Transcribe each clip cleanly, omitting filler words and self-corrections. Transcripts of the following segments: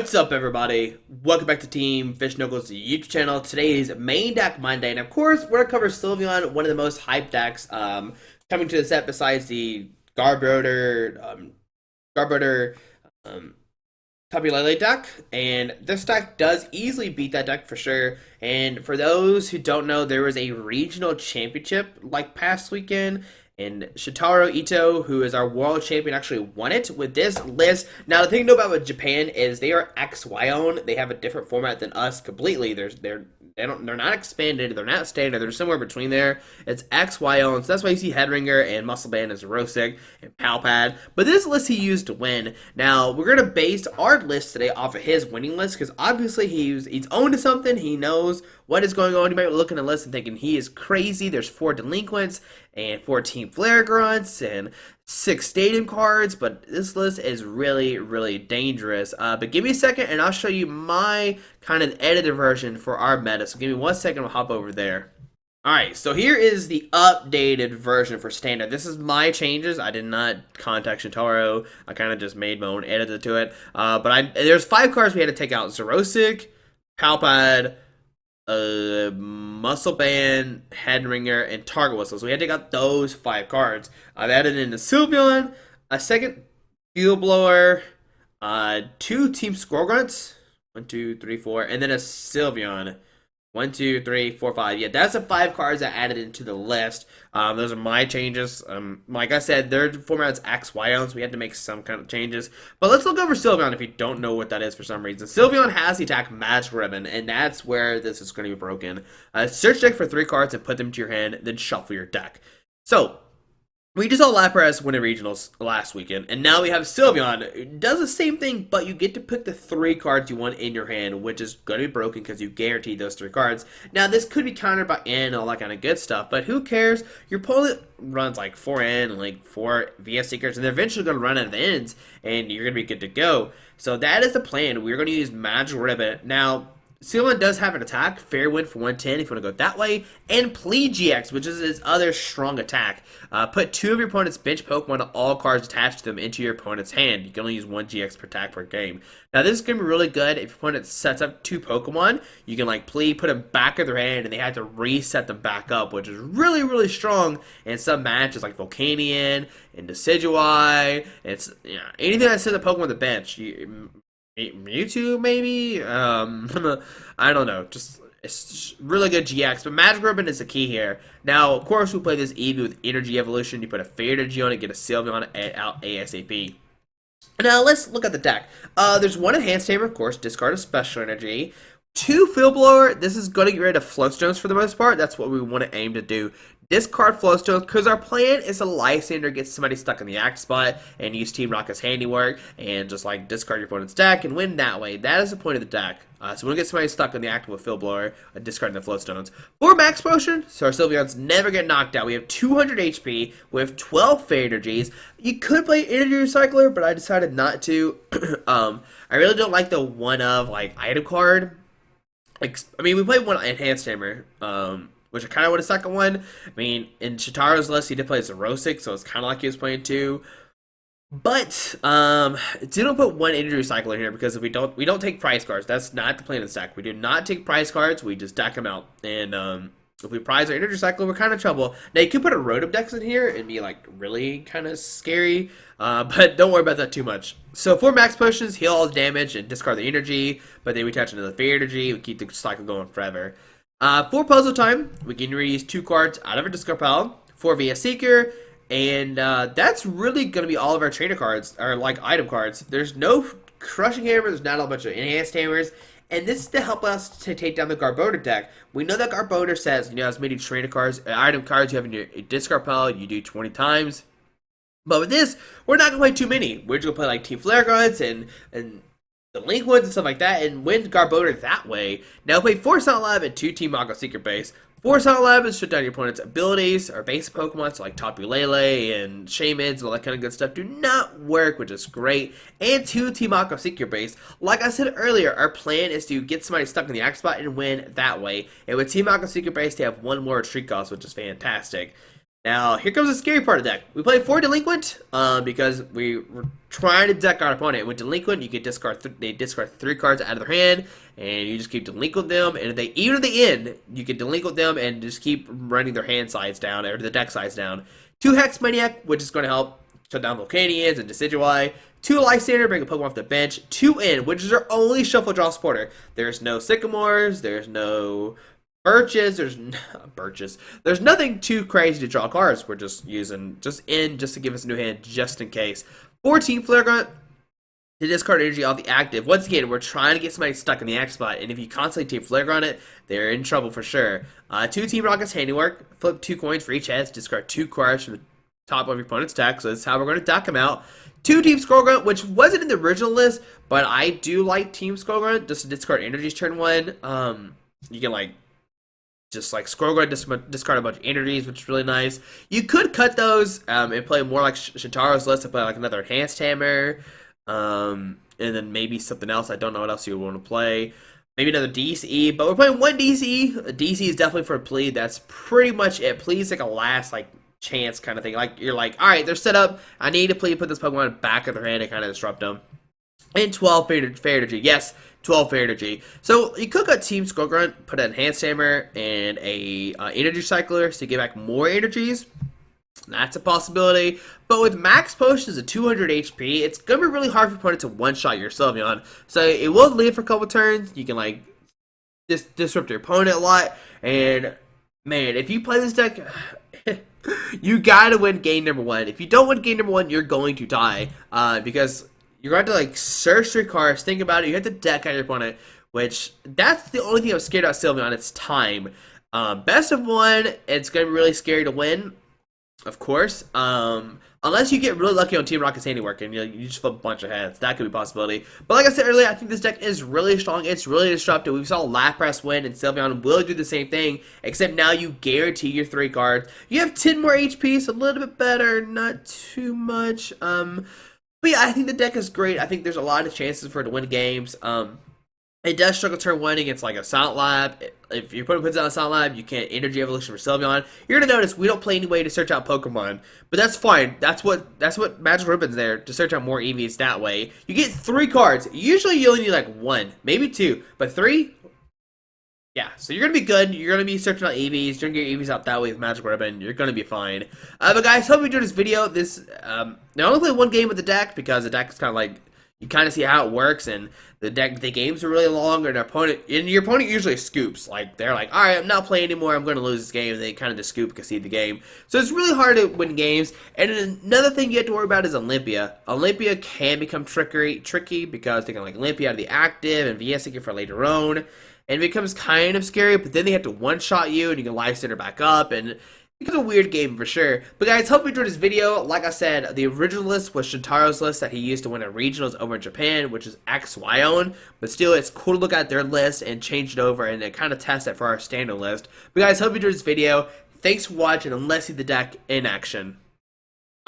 What's up, everybody? Welcome back to Team Fish Knuckles YouTube channel. Today's main deck Monday, and of course, we're gonna cover Sylveon, one of the most hyped decks coming to the set besides the Garbodor Tapu Lele deck. And this deck does easily beat that deck for sure. And for those who don't know, there was a regional championship like past weekend. And Shotaro Ito, who is our world champion, actually won it with this list. Now, the thing to know about Japan is they are XY owned. They have a different format than us completely. They're not expanded. They're not standard. They're somewhere between there. It's XY owned. So that's why you see Headringer and Muscle Band as Rosic and Palpad. But this list he used to win. Now, we're going to base our list today off of his winning list because obviously he's owned to something. He knows what is going on. You might be looking at the list and thinking he is crazy. There's 4 Delinquents and 4 Team Flare Grunts and 6 Stadium cards, but this list is really, really dangerous. But give me a second and I'll show you my kind of edited version for our meta. So give me 1 second, we'll hop over there. Alright, so here is the updated version for Standard. This is my changes. I did not contact Shotaro. I kind of just made my own edit to it. But there's 5 cards we had to take out. Zerosic, Palpad, Muscle Band, Headringer, and Target Whistle. So we had to take out those 5 cards. I've added in a Sylveon, a second Field Blower, 2 Team Squirrel Grunts, 1, 2, 3, 4, and then a Sylveon. 1, 2, 3, 4, 5. Yeah, that's the 5 cards I added into the list. Those are my changes. Like I said, their format's XY on, so we had to make some kind of changes. But let's look over Sylveon if you don't know what that is for some reason. Sylveon has the attack Magic Ribbon, and that's where this is going to be broken. Search deck for 3 cards and put them to your hand, then shuffle your deck. So, we just saw Lapras win a regionals last weekend, and now we have Sylveon. It does the same thing, but you get to pick the 3 cards you want in your hand, which is going to be broken because you guaranteed those 3 cards. Now, this could be countered by N and all that kind of good stuff, but who cares? Your opponent runs like 4 N and like 4 VS Seekers, and they're eventually going to run out of Ns, and you're going to be good to go. So that is the plan. We're going to use Magic Ribbon. Now, Sylveon does have an attack, Fair Wind for 110 if you want to go that way, and Plead GX, which is his other strong attack. Put 2 of your opponent's bench Pokemon and all cards attached to them into your opponent's hand. You can only use 1 GX per attack per game. Now this is going to be really good if your opponent sets up 2 Pokemon. You can like Plead, put them back in their hand, and they have to reset them back up, which is really, really strong in some matches like Volcanion and Decidueye. It's anything that sets a Pokemon on the bench. Mewtwo, maybe? I don't know. It's really good GX, but Magic Ribbon is the key here. Now, of course, we play this Eevee with Energy Evolution. You put a Fairy Energy on it, get a Sylveon out ASAP. Now, let's look at the deck. There's 1 Enhanced Hammer, of course, discard a Special Energy. 2 Field Blower. This is going to get rid of Floatstones for the most part. That's what we want to aim to do. Discard Floatstones, because our plan is to Lysandre get somebody stuck in the act spot and use Team Rocket's Handiwork and just like discard your opponent's deck and win that way. That is the point of the deck. So we want to get somebody stuck in the act with Field Blower and discarding the Floatstones. For Max Potion, so our Sylveons never get knocked out. We have 200 HP with 12 Fairy Energies. You could play Energy Recycler, but I decided not to. I really don't like the one of like item card. Like, I mean, we played 1 Enhanced Hammer, which I kind of want a second one. I mean, in Shotaro's list, he did play Rosic, so it's kind of like he was playing 2. But didn't put 1 Energy Recycler in here because if we don't take prize cards. That's not the plan of the deck. We do not take prize cards. We just deck them out. And if we prize our Energy Recycler, we're kind of in trouble. Now you could put a Rotom Dex in here and be like really kind of scary. But don't worry about that too much. So for Max Potions, heal all the damage and discard the energy. But then we attach another Fairy Energy. We keep the cycle going forever. For Puzzle Time, we can reuse 2 cards out of our discard pile for VS Seeker, and that's really going to be all of our trainer cards, or like item cards. There's no Crushing Hammer, there's not a bunch of Enhanced Hammers, and this is to help us to take down the Garbodor deck. We know that Garbodor says, as many trainer cards, item cards you have in your discard pile, you do 20 times. But with this, we're not going to play too many. We're just going to play like Team Flare Grunts and Delinquents and stuff like that, and win Garbodor that way. Now play 4 Silent Lab and 2 Team Aqua Seeker base. 4 Silent Lab is shut down your opponent's abilities or basic Pokemon, so like Tapu Lele and Shaymins and all that kind of good stuff do not work, which is great. And 2 Team Aqua Seeker base. Like I said earlier, our plan is to get somebody stuck in the act spot and win that way. And with Team Aqua Seeker base, they have 1 more retreat cost, which is fantastic. Now, here comes the scary part of the deck. We play 4 Delinquent because we were trying to deck our opponent. With Delinquent, you can discard they discard 3 cards out of their hand, and you just keep Delinquent them. And if they even at the end, you can Delinquent them and just keep running their hand sides down or the deck sides down. 2 Hex Maniac, which is going to help shut down Volcanions and Decidueye. 2 Lysandre, bring a Pokemon off the bench. 2 in, which is our only shuffle draw supporter. There's no Sycamores, there's no Birches, there's nothing too crazy to draw cards. We're just using just to give us a new hand just in case. 14 Flare Grunt to discard energy off the active. Once again, we're trying to get somebody stuck in the X spot, and if you constantly Team Flare Grunt it, they're in trouble for sure. 2 Team Rocket's Handiwork, flip 2 coins for each head, discard 2 cards from the top of your opponent's deck, so that's how we're going to deck them out. 2 Team Skull Grunt, which wasn't in the original list, but I do like Team Skull Grunt just to discard energies turn 1. You can just Skull Grunt, discard a bunch of energies, which is really nice. You could cut those and play more like Shintaro's list and play like another Enhanced Hammer, and then maybe something else. I don't know what else you would want to play. Maybe another DCE, but we're playing 1 DCE. A DCE is definitely for a Plead. That's pretty much it. Plead's like a last chance kind of thing. You're like, all right, they're set up. I need to Plead, put this Pokemon back of their hand and kind of disrupt them. And 12 Fair Energy. Yes, 12 Fair Energy. So you could cut Team Skull Grunt, put an Enhanced Hammer and a Energy Cycler to get back more energies. That's a possibility. But with Max Potions at 200 HP, it's going to be really hard for opponent to one-shot your Sylveon. So it will lead for a couple turns. You can disrupt your opponent a lot. And man, if you play this deck, you gotta win game number 1. If you don't win game number 1, you're going to die. Because you're going to search 3 cards, think about it, you have to deck out your opponent, which that's the only thing I'm scared about Sylveon, it's time. Best of 1, it's going to be really scary to win, of course. Unless you get really lucky on Team Rocket's Handiwork and you just flip a bunch of heads. That could be a possibility. But like I said earlier, I think this deck is really strong. It's really disruptive. We saw Lapras win, and Sylveon will do the same thing, except now you guarantee your 3 cards. You have 10 more HP, so a little bit better, not too much. But yeah, I think the deck is great. I think there's a lot of chances for it to win games. It does struggle turn 1 against a Silent Lab. If your opponent puts out a Silent Lab, you can't Energy Evolution for Sylveon. You're gonna notice we don't play any way to search out Pokemon, but that's fine. That's what Magic Ribbon's there to search out more EVs that way. You get 3 cards. Usually you only need 1, maybe 2, but 3. Yeah, so you're going to be good. You're going to be searching out EVs. You're going to get EVs out that way with Magic Ribbon. You're going to be fine. But guys, hope you enjoyed this video. I only played 1 game with the deck because the deck is kind of you kind of see how it works, and the games are really long, and your opponent usually scoops. They're like, all right, I'm not playing anymore. I'm going to lose this game, and they kind of just scoop and concede the game. So it's really hard to win games. And another thing you have to worry about is Olympia. Olympia can become tricky because they can Olympia out of the active and VS it for later on. And it becomes kind of scary, but then they have to one-shot you, and you can Lysandre back up, and it becomes a weird game for sure. But guys, hope you enjoyed this video. Like I said, the original list was Shintaro's list that he used to win at regionals over in Japan, which is XY on. But still, it's cool to look at their list and change it over and kind of test it for our standard list. But guys, hope you enjoyed this video. Thanks for watching, and let's see the deck in action.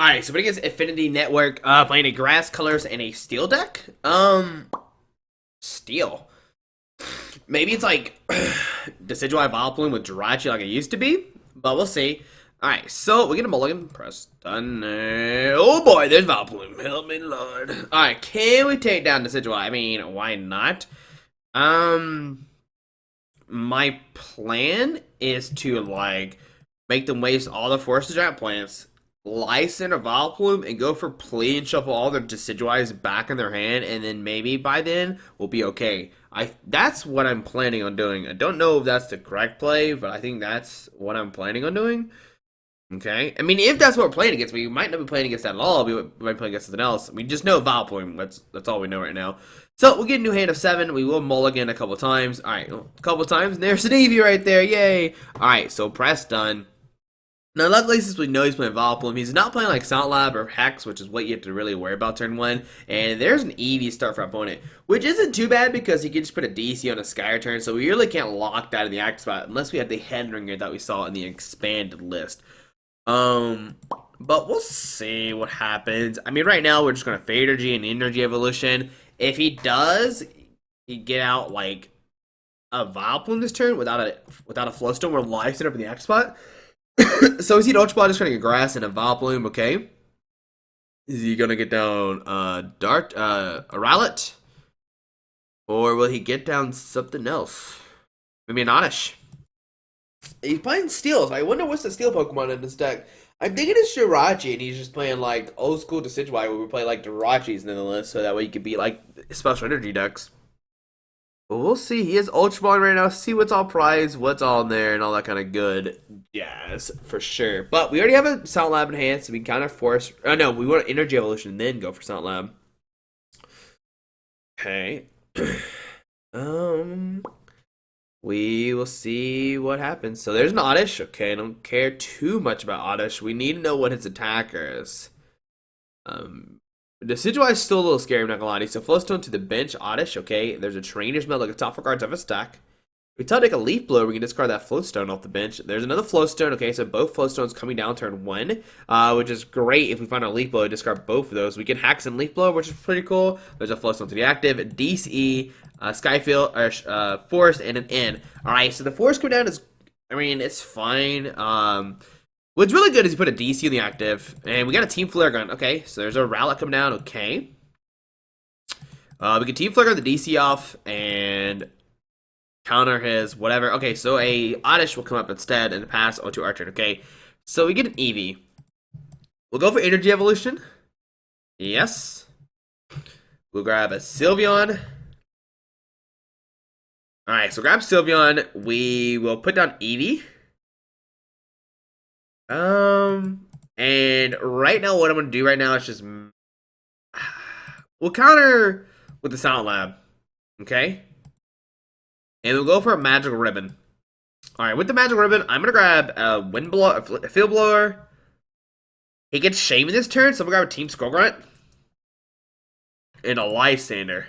Alright, so against Affinity Network, playing a Grass, Colors, and a Steel deck. Steel. Maybe it's Decidueye Vileplume with Jirachi like it used to be, but we'll see. Alright, so we get a mulligan. Press done. Oh boy, there's Vileplume. Help me, Lord. Alright, can we take down Decidueye? I mean, why not? My plan is to, make them waste all the Forest Giant plants, Lysandre Vileplume, and go for Plea and shuffle all their Decidueyes back in their hand, and then maybe by then we'll be okay. That's what I'm planning on doing. I don't know if that's the correct play, but I think that's what I'm planning on doing. Okay? I mean, if that's what we're playing against, we might not be playing against that at all. We might be playing against something else. We just know Vileplume. That's all we know right now. So, we'll get a new hand of 7. We will mulligan a couple times. Alright, a couple times. And there's an Eevee right there. Yay! Alright, so press done. Now, luckily, since we know he's playing Vileplume, he's not playing Silent Lab or Hex, which is what you have to really worry about turn 1. And there's an Eevee start for our opponent, which isn't too bad because he can just put a DC on a Sky turn, so we really can't lock that in the active spot unless we have the Headringer that we saw in the expanded list. But we'll see what happens. I mean, right now, we're just going to Fade Energy and Energy Evolution. If he does, he get out, a Vileplume this turn without a Flowstone or Lysandre up in the active spot. So we see an Ultra Ball just trying to get grass and a Vileplume, okay? Is he gonna get down a Rowlet? Or will he get down something else? Maybe an Oddish. He's playing Steels. I wonder what's the Steel Pokemon in this deck. I'm thinking it's Jirachi, and he's just playing like old school Decidueye where we play like Jirachis in the list, so that way you can beat like special energy decks. But we'll see. He is Ultra Ball right now. See what's all prized, what's all in there, and all that kind of good jazz for sure. But we already have a Silent Lab Enhanced, so we can kind of force. Oh no, we want Energy Evolution, and then go for Silent Lab. Okay. We will see what happens. So there's an Oddish. Okay, I don't care too much about Oddish. We need to know what his attacker is. Decidueye is still a little scary, I'm not gonna lie to you. So Flowstone to the bench, Oddish, okay. There's a Trainer's Mail, like a top 4 cards of a stack. We tell to take a Leaf Blower, we can discard that Flowstone off the bench. There's another Flowstone, okay, so both Flowstones coming down turn 1, which is great if we find a Leaf Blower, discard both of those. We can Hex and Leaf Blower, which is pretty cool. There's a Flowstone to the active, DCE, Skyfield, or Forest, and an N. Alright, so the Forest coming down is, I mean, it's fine. What's really good is you put a DC in the active, and we got a Team Flare Gun. Okay, so there's a Rowlet coming down. Okay. We can Team Flare Gun the DC off, and counter his whatever. Okay, so a Oddish will come up instead and pass onto our turn. Okay, so we get an Eevee. We'll go for Energy Evolution. Yes. We'll grab a Sylveon. Alright, so grab Sylveon. We will put down Eevee. And right now, what I'm gonna do right now is just we'll counter with the Silent Lab, okay? And we'll go for a Magical Ribbon. All right, with the Magical Ribbon, I'm gonna grab a Field Blower. He gets Shame in this turn, so I'm gonna grab a Team Grunt and a Lysandre.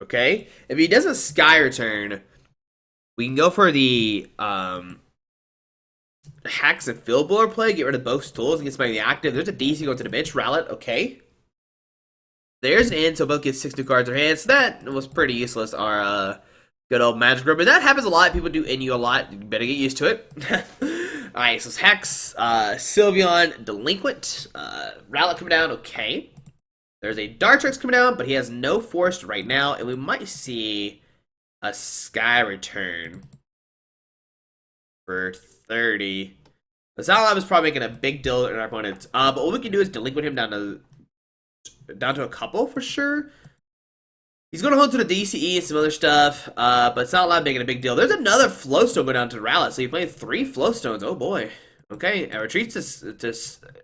Okay, if he does a Sky Return, we can go for the Hex and Field Blower play, get rid of both tools and get somebody active. There's a DC going to the bench, Rowlet, okay. There's an N, so both get 6 new cards in their hands. So that was pretty useless, our good old Magic Rubber. That happens a lot, people do NU a lot, you better get used to it. Alright, so it's Hex, Sylveon, Delinquent, Rowlet coming down, okay. There's a Dartrix coming down, but he has no Forest right now, and we might see a Sky Return for 30. The Silent Lab is probably making a big deal in our opponents. But what we can do is Delinquent him down to a couple for sure. He's going to hold to the DCE and some other stuff. But Silent Lab making a big deal. There's another Flowstone going down to Rowlet. So you're playing 3 Flowstones. Oh boy. Okay. And retreats to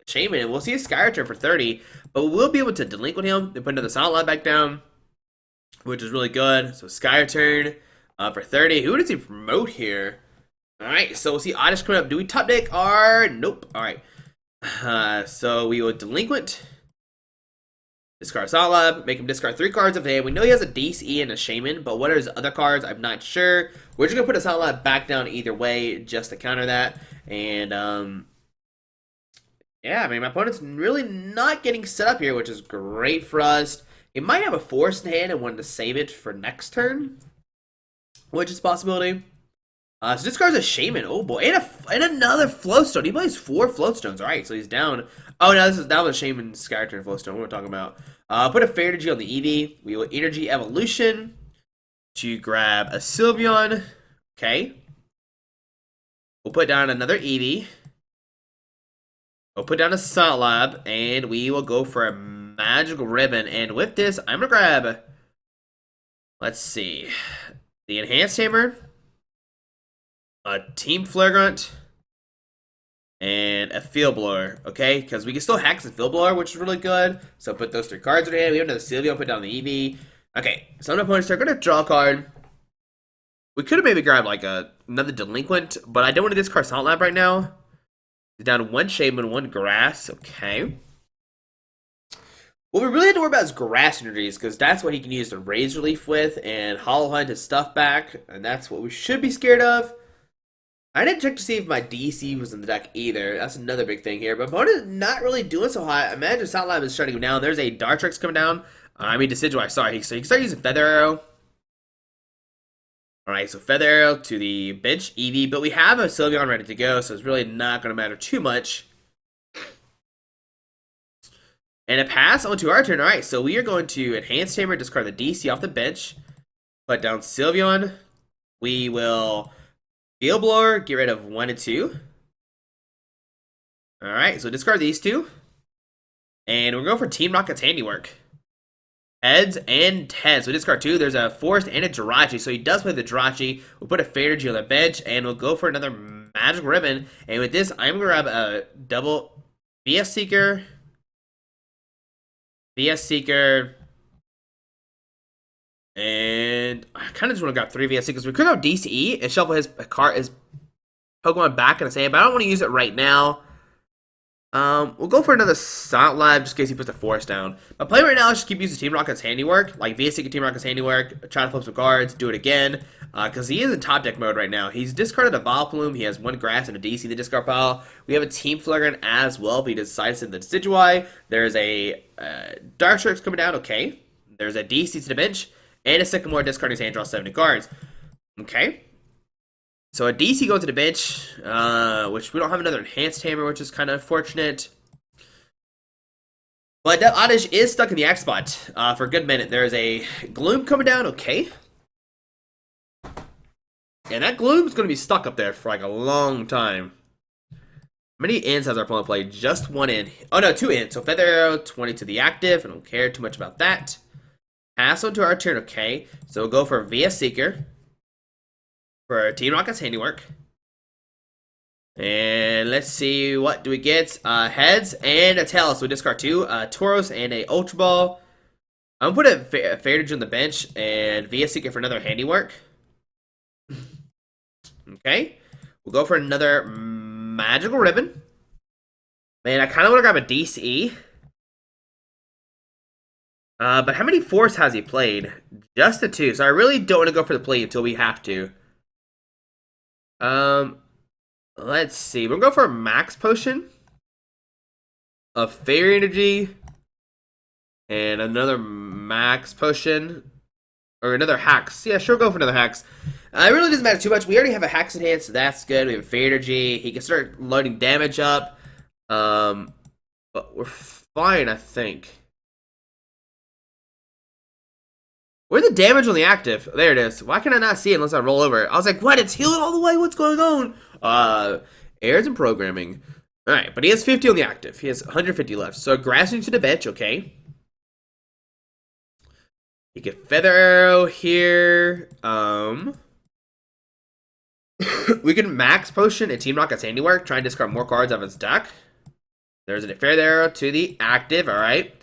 Shaman. And we'll see a Sky Return for 30. But we'll be able to Delinquent him and put another Silent Lab back down, which is really good. So Sky Return for 30. Who does he promote here? Alright, so we'll see Oddish coming up. Do we top deck our... Nope. Alright. So we will Delinquent. Discard Silent Lab. Make him discard 3 cards of hand. We know he has a DCE and a Shaman, but what are his other cards? I'm not sure. We're just going to put a Silent Lab back down either way just to counter that. And, yeah, I mean, my opponent's really not getting set up here, which is great for us. He might have a Force in hand and wanted to save it for next turn, which is a possibility. So this card's a Shaman. Oh boy, and another Flowstone. He plays 4 Flowstones. All right, so he's down. Oh no, that was a Shaman Sky Return Flowstone. What we're talking about. Put a Fair Energy on the Eevee. We will Energy Evolution to grab a Sylveon. Okay. We'll put down another Eevee. We'll put down a Silent Lab, and we will go for a Magical Ribbon. And with this, I'm gonna grab. Let's see, the Enhanced Hammer. A Team Flare Grunt, and a Field Blower, okay? Because we can still Hex and Field Blower, which is really good. So put those 3 cards in hand. We have another Sylveon, put down the Eevee. Okay, so my opponents are going to draw a card. We could have maybe grabbed like another Delinquent, but I don't want to discard Silent Lab right now. Down 1 Shaman, 1 Grass, okay. What we really have to worry about is Grass Energies, because that's what he can use to Razor Leaf with and Hollow Hunt his stuff back, and that's what we should be scared of. I didn't check to see if my DC was in the deck either. That's another big thing here. But opponent is not really doing so hot. Imagine Silent Lab is shutting him down. There's a Dartrix coming down. I mean, Decidueye, sorry. So he can start using Feather Arrow. Alright, so Feather Arrow to the bench, Eevee, but we have a Sylveon ready to go, so it's really not going to matter too much. And a pass onto our turn. Alright, so we are going to Enhanced Hammer, discard the DC off the bench, put down Sylveon. We will Field Blower, get rid of 1 and 2. Alright, so discard these two. And we're going for Team Rocket's Handiwork. Heads and heads. So we discard 2. There's a Forest and a Jirachi. So he does play the Jirachi. We'll put a Fadergy on the bench, and we'll go for another Magic Ribbon. And with this, I'm going to grab a double VS Seeker, and I kind of just want to grab 3 VS Seekers. We could go DCE and shuffle his Pokemon back in his hand, but I don't want to use it right now. We'll go for another Silent Lab just in case he puts the Forest down. My plan right now is just keep using Team Rocket's Handiwork, like VS Seeker Team Rocket's Handiwork, try to flip some cards, do it again, because he is in top deck mode right now. He's discarded a Vileplume, he has 1 Grass and a DC in the discard pile. We have a Team Flagrant as well if he decides to send the Decidueye. There's a Darkstrix coming down, okay. There's a DC to the bench, and a Sycamore discarding his hand, draw 70 cards. Okay. So a DC going to the bench, which we don't have another Enhanced Hammer, which is kind of unfortunate. But that Oddish is stuck in the X spot for a good minute. There's a Gloom coming down, okay. And that Gloom's going to be stuck up there for like a long time. How many ends has our opponent played? Just 1 in. Oh no, 2 in. So Feather Arrow, 20 to the active. I don't care too much about that. Pass on to our turn, okay. So we'll go for VS Seeker for Team Rocket's Handiwork. And let's see, what do we get? Heads and a tail. So we discard 2, Tauros and a Ultra Ball. I'm gonna put a Fadergy on the bench and VS Seeker for another Handiwork. Okay. We'll go for another Magical Ribbon. Man, I kind of want to grab a DCE. But how many Force has he played? Just the 2. So I really don't want to go for the play until we have to. Let's see. We're going to go for a Max Potion, a Fairy Energy, and another Max Potion, or another Hex. Yeah, sure, go for another Hex. It really doesn't matter too much. We already have a Hex in hand, so that's good. We have a Fairy Energy. He can start loading damage up. But we're fine, I think. Where's the damage on the active? There it is. Why can I not see it unless I roll over it? I was like, what? It's healing all the way? What's going on? Errors in programming. Alright, but he has 50 on the active. He has 150 left. So grassing to the bench, okay. He can Feather Arrow here. We can Max Potion and Team Rocket's Handiwork. Try and discard more cards out of his deck. There's a Feather Arrow to the active, alright.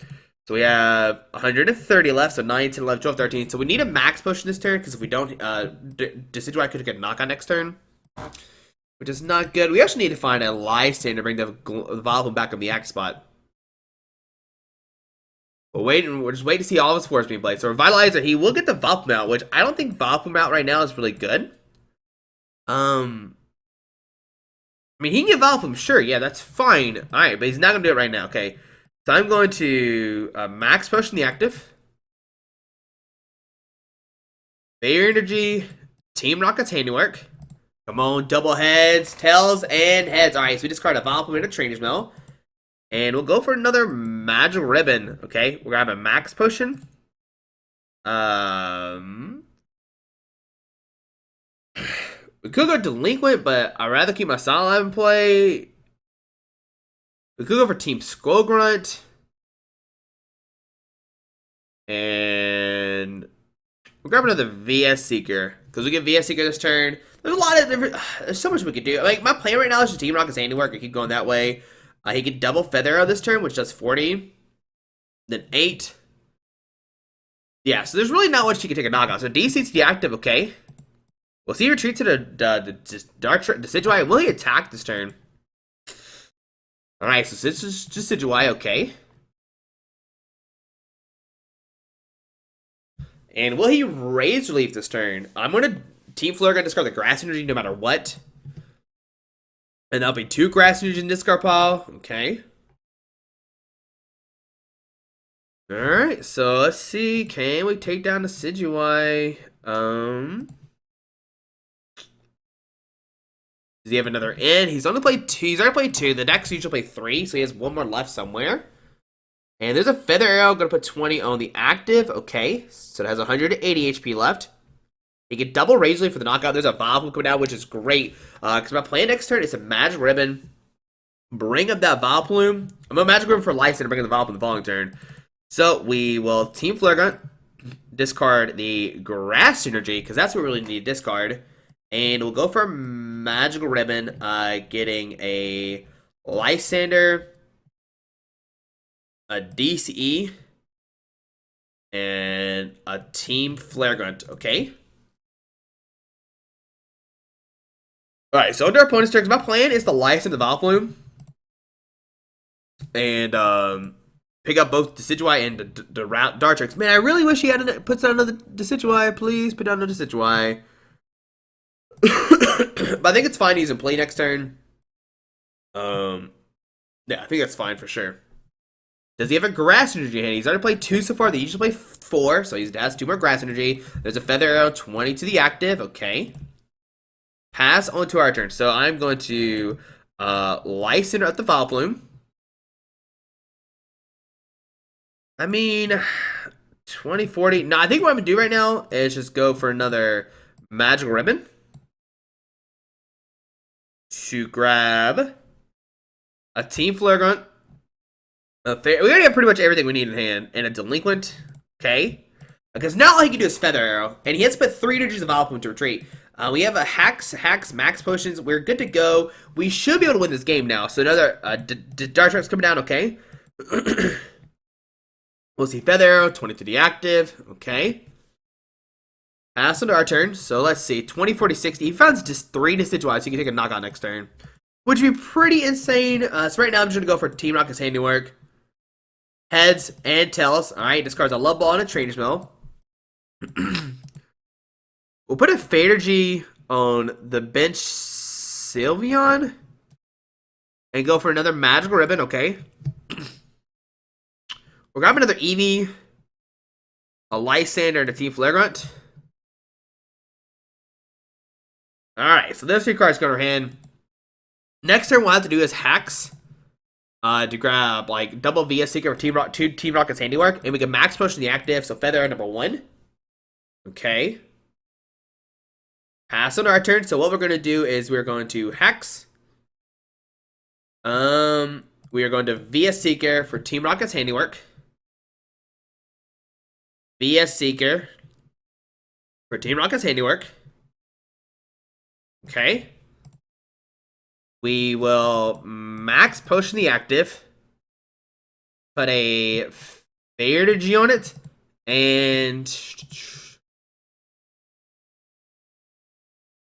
So we have 130 left, so 9, 10, 11, 12, 13. So we need a Max Potion this turn, because if we don't, Decidueye could get knock on next turn, which is not good. We also need to find a Lysandre to bring the Vileplume back on the X spot. We're just waiting to see all of his force being played. So Revitalizer, he will get the Vileplume out, which I don't think Vileplume out right now is really good. I mean, he can get Vileplume, sure, yeah, that's fine. Alright, but he's not going to do it right now, okay. So I'm going to Max Potion the active. Fairy Energy, Team Rocket's Handiwork. Come on, double heads, tails, and heads. Alright, so we discard a Vileplume and a Trainer's Mail. And we'll go for another Magical Ribbon. Okay, we'll grab a Max Potion. We could go Delinquent, but I'd rather keep my Silent Lab in play. We could go for Team Grunt. And we'll grab another VS Seeker. Because we get VS Seeker this turn. There's a lot of different... There's so much we could do. Like, my plan right now is just Team Rocket's Handiwork. I keep going that way. He can double Feather Arrow this turn, which does 40. Then 8. Yeah, so there's really not much he can take a knockout. So DC to the active, okay. We'll see retreat to the Decidueye. Will he attack this turn? Alright, so this is just Decidueye, okay. And will he Razor Leaf this turn? I'm going to Team Flare, going to discard the Grass Energy no matter what. And that'll be 2 Grass Energy in discard pile. Okay. Alright, so let's see. Can we take down the Decidueye? Does he have another in? He's only played two. He's already played two. The decks usually play three, so he has one more left somewhere. And there's a Feather Arrow. Going to put 20 on the active. Okay, so it has 180 HP left. He can double Razorleaf for the knockout. There's a Vileplume coming out, which is great. Because my plan next turn is a Magic Ribbon. Bring up that Vileplume. I'm going to Magic Ribbon for Lysandre and bring up the Vileplume the following turn. So we will Team Flare Grunt. Discard the Grass Energy, because that's what we really need to discard. And we'll go for Magical Ribbon, getting a Lysandre, a DCE, and a Team Flare Grunt, okay? Alright, so under our opponent's turn, my plan is to Lysandre the Vileplume. And, pick up both Decidueye and the Dartrix. Man, I really wish he had puts down another Decidueye. Please put down another Decidueye. But I think it's fine. He's in play next turn. Yeah, I think that's fine for sure. Does he have a Grass Energy hand? He's already played two so far. They usually play four, so he has two more Grass Energy. There's a Feather Arrow, 20 to the active. Okay. Pass on to our turn. So I'm going to Lysandre at the Vileplume. I mean, 2040. No, I think what I'm going to do right now is just go for another Magical Ribbon. To grab a Team Flare Grunt. We already have pretty much everything we need in hand. And a Delinquent. Okay. Because now all he can do is Feather Arrow. And he has to put 3 energies of Vileplume to retreat. We have a Hex Max Potions. We're good to go. We should be able to win this game now. So another Dartrix coming down. Okay. We'll see Feather Arrow, 20 to the active. Okay. Pass on to our turn. So let's see. 20, 40, 60. He finds just 3 Decidueye, so you can take a knockout next turn. Which would be pretty insane. So right now I'm just going to go for Team Rocket's Handiwork. Heads and tails. Alright, discards a Love Ball and a Trainer's Mill. We'll put a Fadergy on the bench Sylveon. And go for another Magical Ribbon. Okay. We'll grab another Eevee, a Lysandre, and a Team Flare Grunt. Alright, so those 3 cards go in our hand. Next turn, what we'll have to do is Hex to grab like double VS Seeker for Team Rocket's Handiwork. And we can Max Potion the active, so Feather number 1. Okay. Pass on our turn. So what we're going to do is we're going to Hex. We are going to VS Seeker for Team Rocket's Handiwork. VS Seeker for Team Rocket's Handiwork. Okay. We will Max Potion the active. Put a Fadergy on it. And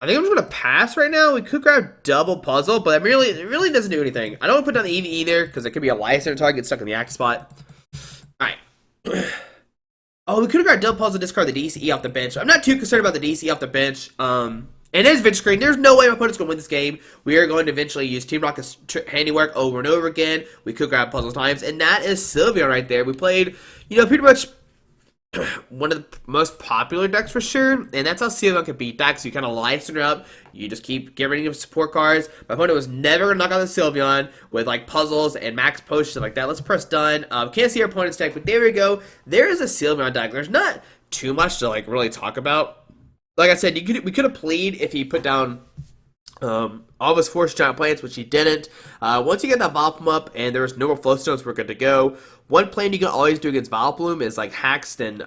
I think I'm just going to pass right now. We could grab double Puzzle, but it really doesn't do anything. I don't want to put down the Eevee either, because it could be a Lysandre target, get stuck in the active spot. Alright. Oh, we could have grabbed double Puzzle, discard the DCE off the bench. I'm not too concerned about the DCE off the bench. And there's Vince Screen. There's no way my opponent's going to win this game. We are going to eventually use Team Rocket's Handiwork over and over again. We could grab Puzzle times, and that is Sylveon right there. We played, pretty much one of the most popular decks for sure, and that's how Sylveon can beat decks. You kind of Lysandre up, you just keep getting rid of support cards. My opponent was never going to knock out the Sylveon with like puzzles and Max Potions like that. Let's press done. Can't see our opponent's deck, but there we go. There is a Sylveon deck. There's not too much to like really talk about. Like I said, we could have played if he put down all of his Force Giant Plants, which he didn't. Once you get that Vileplume up and there's no more Flow Stones, we're good to go. One plan you can always do against Vileplume is like Hex and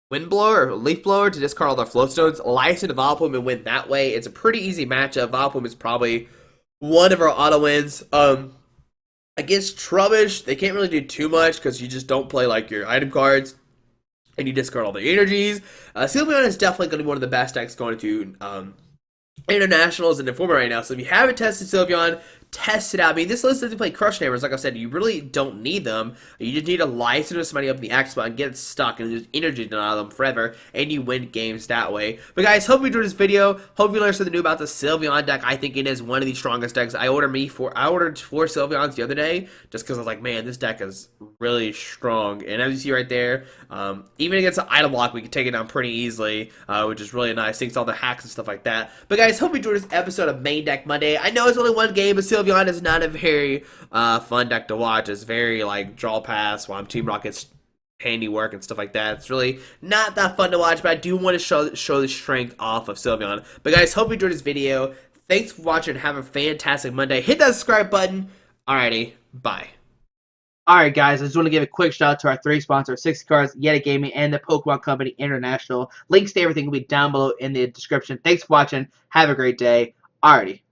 Wind Blower or Leaf Blower to discard all their Flow Stones. Lysandre to Vileplume and win that way. It's a pretty easy matchup. Vileplume is probably one of our auto wins. Against Trubbish, they can't really do too much because you just don't play like your item cards. And you discard all the energies. Sylveon is definitely going to be one of the best decks going to internationals and Informer right now. So if you haven't tested Sylveon, test it out. I mean, this list doesn't play Crush Neighbors. Like I said, you really don't need them. You just need to Lysandre somebody up in the X spot and get stuck and just energy deny them forever, and you win games that way. But guys, hope you enjoyed this video. Hope you learned something new about the Sylveon deck. I think it is one of the strongest decks. I ordered 4 Sylveons the other day just because I was like, man, this deck is really strong. And as you see right there, even against an item block, we can take it down pretty easily, which is really nice. Thanks to all the hacks and stuff like that. But guys, hope you enjoyed this episode of Main Deck Monday. I know it's only one game, but Sylveon is not a very fun deck to watch. It's very like draw pass, while Team Rocket's handiwork and stuff like that. It's really not that fun to watch, but I do want to show the strength off of Sylveon. But guys, hope you enjoyed this video. Thanks for watching. Have a fantastic Monday. Hit that subscribe button. Alrighty, bye. Alright guys, I just want to give a quick shout out to our 3 sponsors, 60 Cards, Yeti Gaming, and the Pokemon Company International. Links to everything will be down below in the description. Thanks for watching. Have a great day. Alrighty.